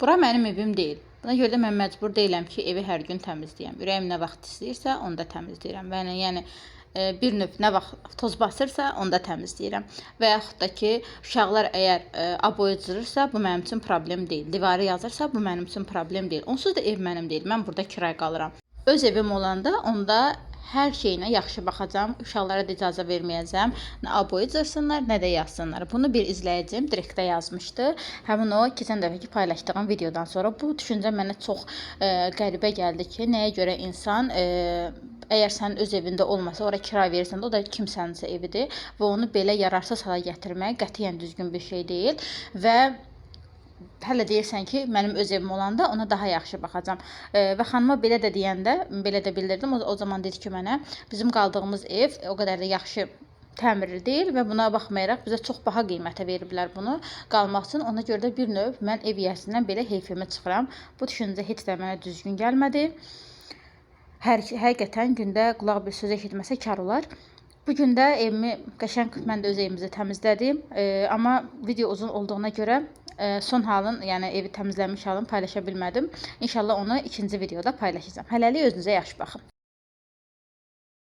Bura mənim evim deyil. Buna görə də mən məcbur deyiləm ki, evi hər gün təmizləyəm. Ürəyim nə vaxt istəyirsə, onda təmizləyirəm. Və yəni bir növ nə vaxt toz basırsa, onda təmizləyirəm. Və yaxud da ki, uşaqlar əgər aboyu cırırsa, bu mənim üçün problem deyil. Divarı yazırsa, bu mənim üçün problem deyil. Onsuz da ev mənim deyil. Mən burada kirayə qalıram. Öz evim olanda onda hər şeyinə yaxşı baxacağam. Uşaqlara da icazə verməyəcəm. Nə aboyu cırsınlar, nə də yazsınlar. Bunu bir izləyicim direktdə yazmışdı. Həmin o keçən dəfəki paylaşdığım videodan sonra bu düşüncə mənə çox qəribə gəldi ki, nəyə görə insan əgər sənin öz evində olmasa, ora kira verirsən də, o da kimsəninsə evidir və onu belə yararsız hala gətirmək qətiyyən düzgün bir şey deyil və hələ deyirsən ki, mənim öz evim olanda ona daha yaxşı baxacam. Və xanıma belə də deyəndə, belə də bildirdim. O zaman dedi ki, mənə bizim qaldığımız ev o qədər də yaxşı təmirli deyil və buna baxmayaraq bizə çox baha qiymətə veriblər bunu qalmaq üçün. Ona görə də bir növ mən ev yiyəsindən belə heyfimə çıxıram. Bu düşüncə heç də mənə düzgün gəlmədi. Həqiqətən gündə qulaq bir söz eşitməsə kar olar. Bu gün də evimi qəşəng, mən də öz evimizi təmizlədim. Amma video uzun olduğuna görə son halın, yəni evi təmizlənmiş halını paylaşa bilmədim. İnşallah onu ikinci videoda paylaşacağım. Hələlik özünüzə yaxşı baxın.